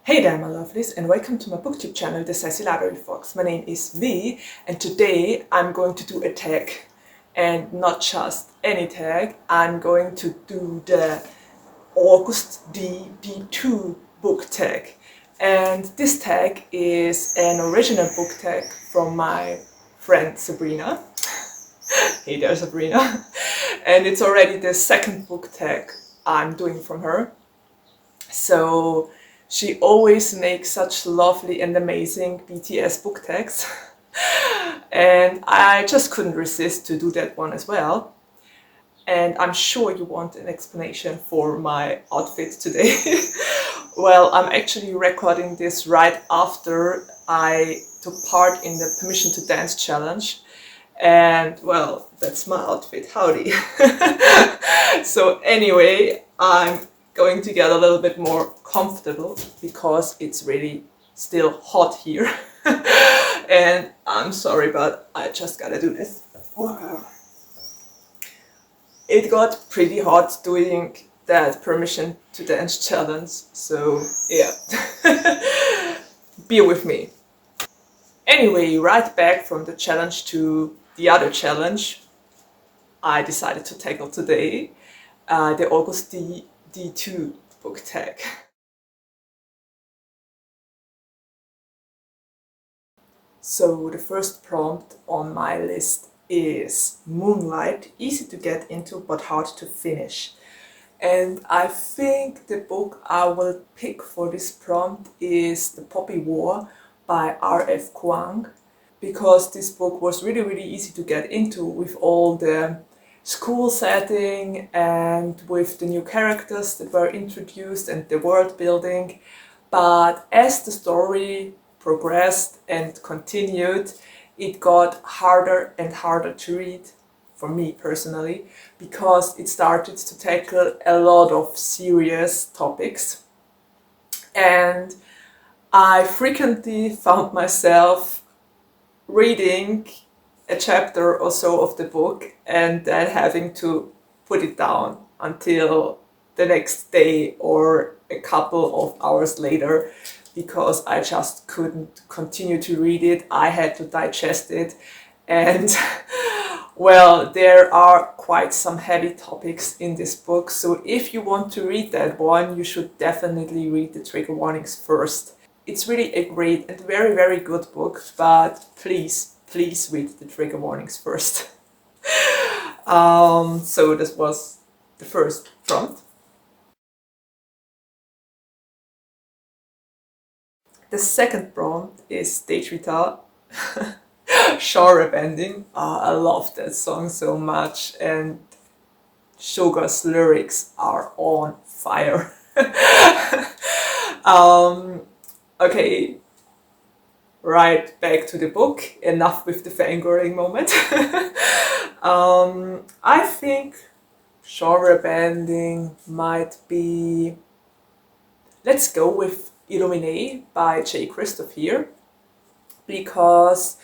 Hey there my lovelies, and welcome to my booktube channel, the Sassy Library Fox. My name is V, and today I'm going to do a tag, and not just any tag. I'm going to do the Agust D-2 book tag, and this tag is an original book tag from my friend Sabrina. Hey there Sabrina. And it's already the second book tag I'm doing from her. So she always makes such lovely and amazing BTS book tags. And I just couldn't resist to do that one as well. And I'm sure you want an explanation for my outfit today. Well, I'm actually recording this right after I took part in the Permission to Dance challenge. And well, that's my outfit, howdy. So anyway, I'm going to get a little bit more comfortable because it's really still hot here. And I'm sorry, but I just gotta do this. It got pretty hot doing that Permission to Dance challenge, so yeah. Bear with me. Anyway, right back from the challenge to the other challenge I decided to tackle today, the Agust D-2 book tag. So the first prompt on my list is Moonlight, easy to get into but hard to finish. And I think the book I will pick for this prompt is The Poppy War by R.F. Kuang, because this book was really easy to get into with all the school setting and with the new characters that were introduced and the world building. But as the story progressed and continued, it got harder and harder to read for me personally, because it started to tackle a lot of serious topics. And I frequently found myself reading a chapter or so of the book and then having to put it down until the next day or a couple of hours later, because I just couldn't continue to read it. I had to digest it, and well, there are quite some heavy topics in this book, so if you want to read that one, you should definitely read the trigger warnings first. It's really a great and very good book, but please read the trigger warnings first. So this was the first prompt. The second prompt is Stage Rita. Genre bending. I love that song so much, and Sugar's lyrics are on fire. Okay, right back to the book. Enough with the fangirling moment. I think genre bending might be... Let's go with Illuminate by J. Christoph here, because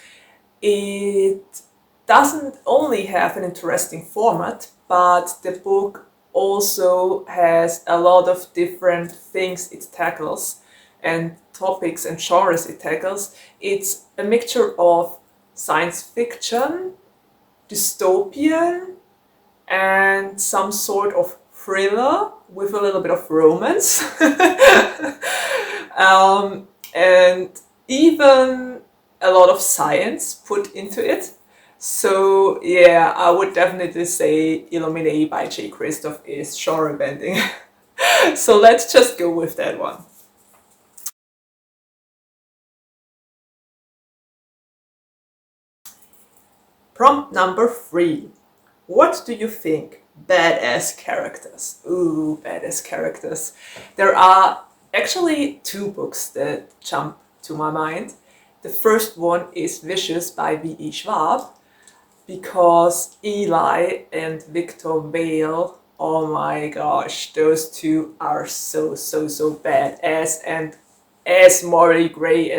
it doesn't only have an interesting format, but the book also has a lot of different things it tackles and topics and genres it tackles. It's a mixture of science fiction, dystopian, and some sort of thriller with a little bit of romance. And even a lot of science put into it. So yeah, I would definitely say Illuminate by J. Christoph is genre bending. So let's just go with that one. Prompt number 3. What do you think? Badass characters. Ooh, badass characters. There are actually 2 books that jump to my mind. The first one is Vicious by V.E. Schwab, because Eli and Victor Vale, oh my gosh, those 2 are so badass and as morally gray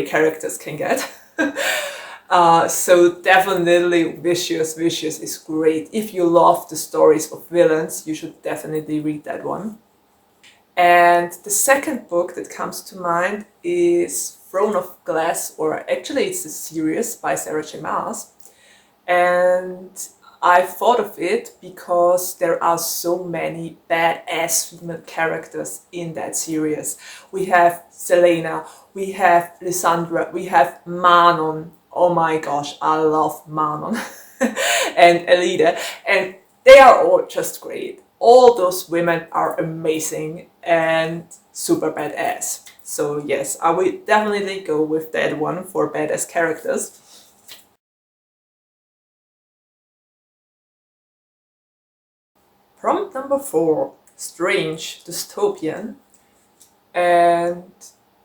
characters can get. So definitely Vicious is great. If you love the stories of villains, you should definitely read that one. And the second book that comes to mind is Throne of Glass, or actually it's a series by Sarah J. Maas. And I thought of it because there are so many badass female characters in that series. We have Selena, we have Lysandra, we have Manon. Oh my gosh, I love Manon. And Elida. And they are all just great. All those women are amazing and super badass. So yes, I will definitely go with that one for badass characters. Prompt number 4, strange, dystopian. And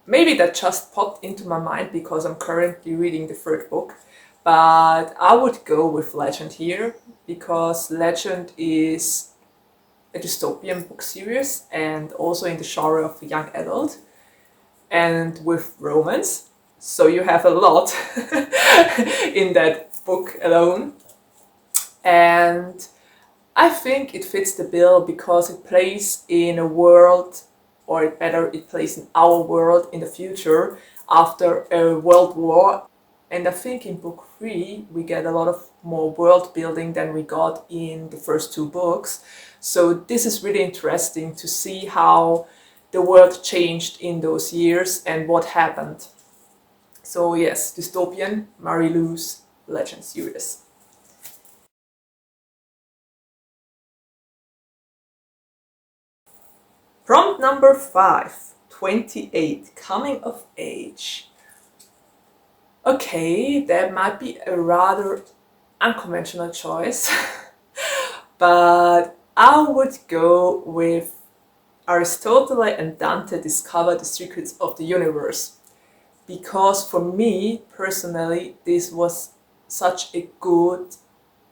maybe that just popped into my mind because I'm currently reading the third book. But I would go with Legend here because Legend is a dystopian book series and also in the genre of young adult and with romance. So you have a lot in that book alone. And I think it fits the bill because it plays in a world, or better, it plays in our world in the future after a world war. And I think in book 3 we get a lot of more world building than we got in the first 2 books. So this is really interesting to see how the world changed in those years and what happened. So yes, dystopian, Marie-Lou's Legend series. Prompt number 5, 28, coming of age. Okay, that might be a rather unconventional choice, but I would go with Aristotle and Dante discover the secrets of the universe. Because for me, personally, this was such a good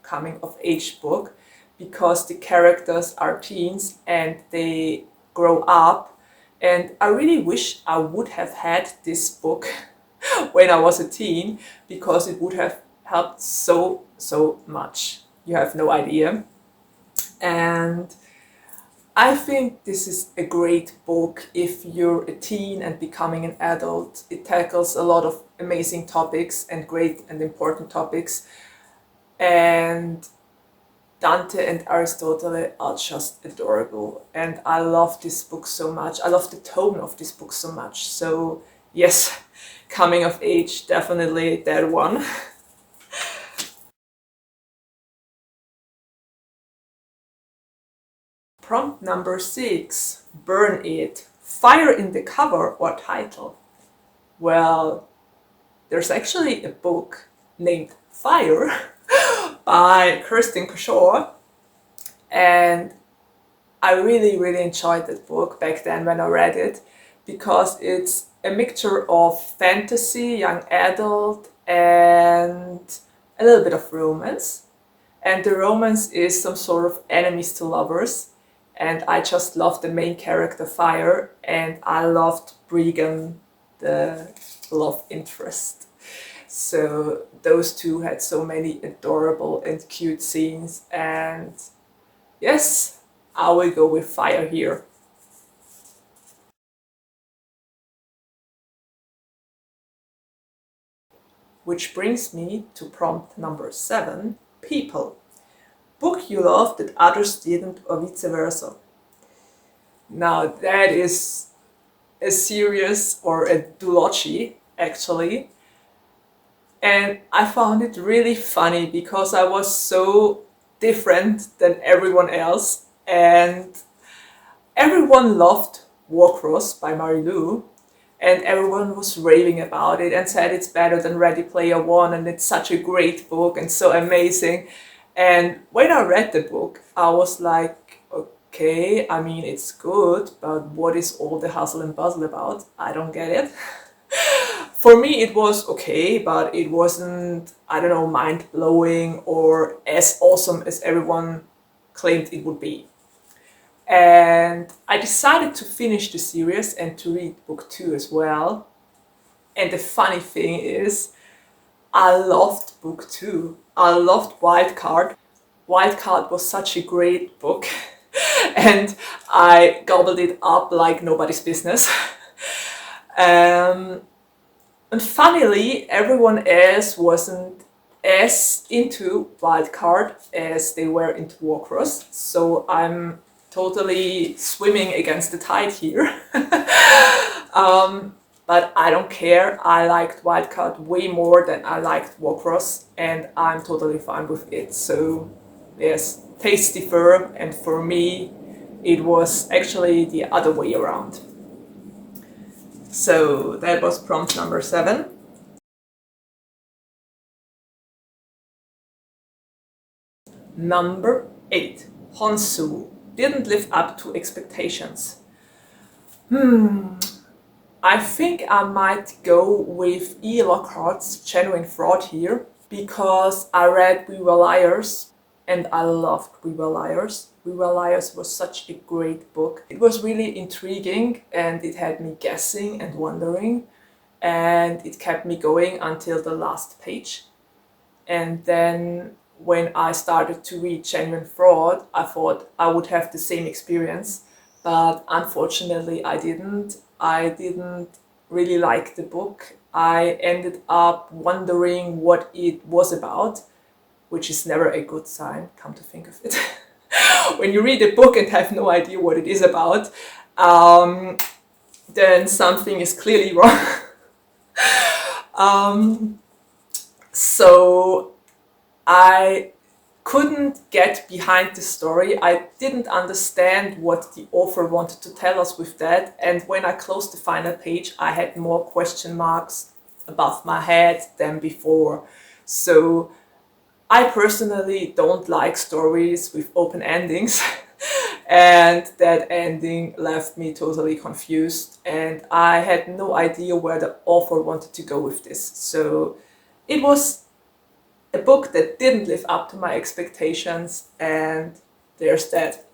coming of age book because the characters are teens and they grow up, and I really wish I would have had this book when I was a teen because it would have helped so much. You have no idea. And I think this is a great book if you're a teen and becoming an adult. It tackles a lot of amazing topics and great and important topics. And Dante and Aristotle are just adorable. And I love this book so much. I love the tone of this book so much. So yes, coming of age, definitely that one. Prompt number 6, Burn It. Fire in the cover or title? Well, there's actually a book named Fire by Kirsten Kishore, and I really enjoyed that book back then when I read it because it's a mixture of fantasy, young adult, and a little bit of romance. And the romance is some sort of enemies to lovers. And I just loved the main character, Fire, and I loved Bregan, the love interest. So those two had so many adorable and cute scenes, and yes, I will go with Fire here. Which brings me to prompt number 7, People. Book you love that others didn't, or vice versa. Now that is a series or a duology actually, and I found it really funny because I was so different than everyone else, and everyone loved Warcross by Marie-Lou, and everyone was raving about it and said it's better than Ready Player One and it's such a great book and so amazing. And when I read the book, I was like, okay, I mean, it's good, but what is all the hustle and bustle about? I don't get it. For me, it was okay, but it wasn't, I don't know, mind-blowing or as awesome as everyone claimed it would be. And I decided to finish the series and to read book 2 as well. And the funny thing is, I loved book 2. I loved Wildcard. Wildcard was such a great book. and I gobbled it up like nobody's business. And funnily, everyone else wasn't as into Wildcard as they were into Warcross, so I'm totally swimming against the tide here. But I don't care. I liked Wildcard way more than I liked Warcross, and I'm totally fine with it. So yes, tastes differ, and for me, it was actually the other way around. So that was prompt number 7. Number 8. Honsu didn't live up to expectations. I think I might go with E. Lockhart's Genuine Fraud here, because I read We Were Liars and I loved We Were Liars. We Were Liars was such a great book. It was really intriguing and it had me guessing and wondering, and it kept me going until the last page. And then when I started to read Genuine Fraud, I thought I would have the same experience, but unfortunately I didn't. I didn't really like the book. I ended up wondering what it was about, which is never a good sign, come to think of it. When you read a book and have no idea what it is about, then something is clearly wrong. So I couldn't get behind the story. I didn't understand what the author wanted to tell us with that, and when I closed the final page I had more question marks above my head than before. So I personally don't like stories with open endings and that ending left me totally confused, and I had no idea where the author wanted to go with this. So it was a book that didn't live up to my expectations, and there's that.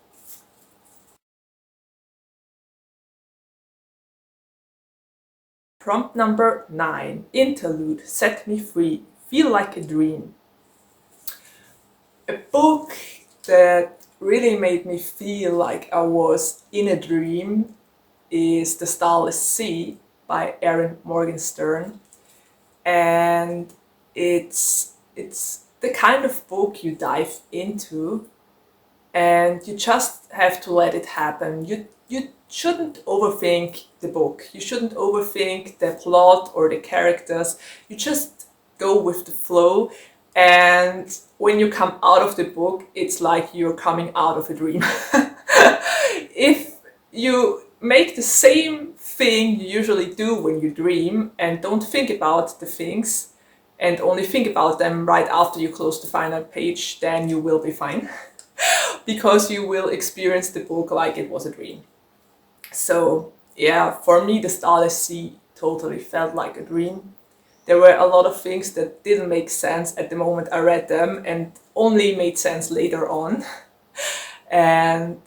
Prompt number 9. Interlude, Set Me Free, Feel Like a Dream. A book that really made me feel like I was in a dream is The Starless Sea by Erin Morgenstern, and it's the kind of book you dive into and you just have to let it happen. You shouldn't overthink the book. You shouldn't overthink the plot or the characters. You just go with the flow, and when you come out of the book, it's like you're coming out of a dream. If you make the same thing you usually do when you dream and don't think about the things and only think about them right after you close the final page, then you will be fine. Because you will experience the book like it was a dream. So yeah, for me The Starless Sea totally felt like a dream. There were a lot of things that didn't make sense at the moment I read them and only made sense later on. And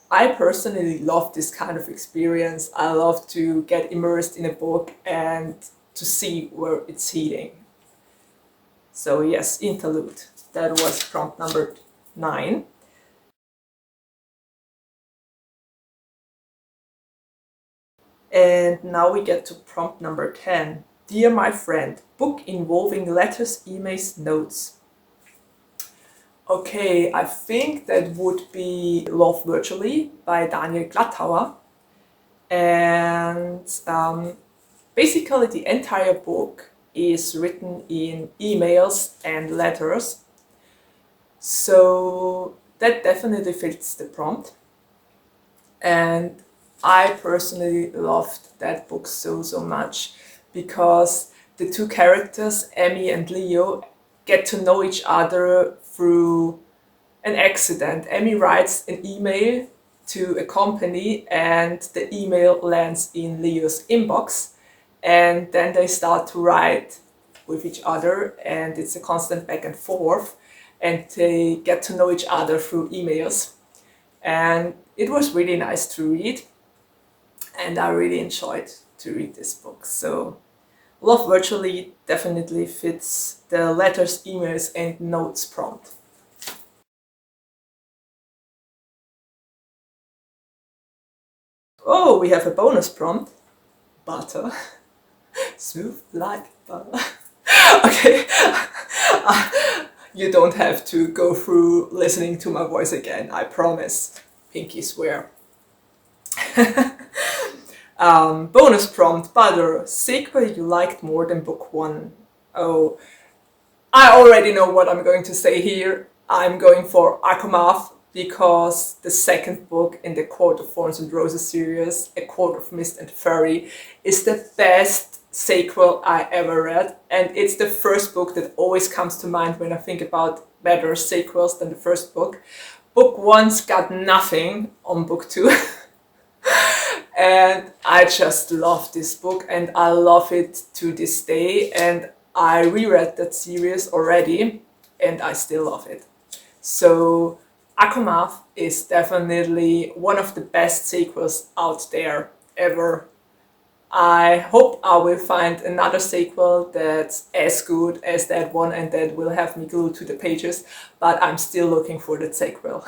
I personally love this kind of experience. I love to get immersed in a book and to see where it's heading. So yes, Interlude. That was prompt number 9. And now we get to prompt number 10. Dear my friend, book involving letters, emails, notes. Okay, I think that would be Love Virtually by Daniel Glattauer. And basically the entire book is written in emails and letters. So that definitely fits the prompt. And I personally loved that book so much because the two characters, Emmy and Leo, get to know each other through an accident. Emmy writes an email to a company and the email lands in Leo's inbox, and then they start to write with each other, and it's a constant back and forth, and they get to know each other through emails. And it was really nice to read, and I really enjoyed to read this book. So Love Virtually definitely fits the letters, emails and notes prompt. Oh, we have a bonus prompt. Butter. Smooth like butter. Okay. You don't have to go through listening to my voice again, I promise. Pinky swear. Bonus prompt, Butter, sequel you liked more than book 1. Oh, I already know what I'm going to say here. I'm going for Akamath because the second book in the Court of Thorns and Roses series, A Court of Mist and Fury, is the best sequel I ever read, and it's the first book that always comes to mind when I think about better sequels than the first book. Book 1's got nothing on book 2. And I just love this book and I love it to this day, and I reread that series already and I still love it. So Akamath is definitely one of the best sequels out there ever. I hope I will find another sequel that's as good as that one and that will have me glued to the pages, but I'm still looking for that sequel.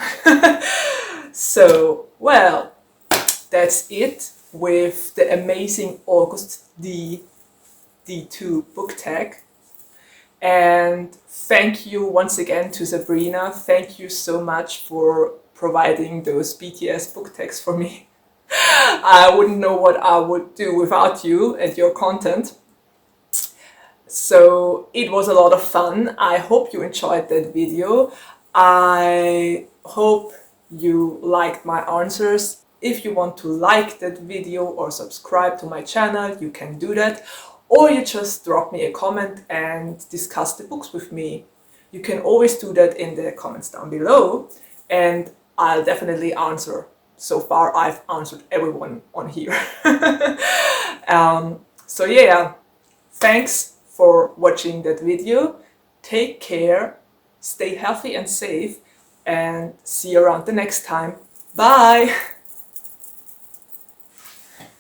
So, well, that's it with the amazing Agust D-2 book tag. And thank you once again to Sabrina. Thank you so much for providing those BTS book tags for me. I wouldn't know what I would do without you and your content. So it was a lot of fun. I hope you enjoyed that video. I hope you liked my answers. If you want to like that video or subscribe to my channel, you can do that. Or you just drop me a comment and discuss the books with me. You can always do that in the comments down below, and I'll definitely answer. So far I've answered everyone on here. So yeah, thanks for watching that video. Take care, stay healthy and safe, and see you around the next time. Bye!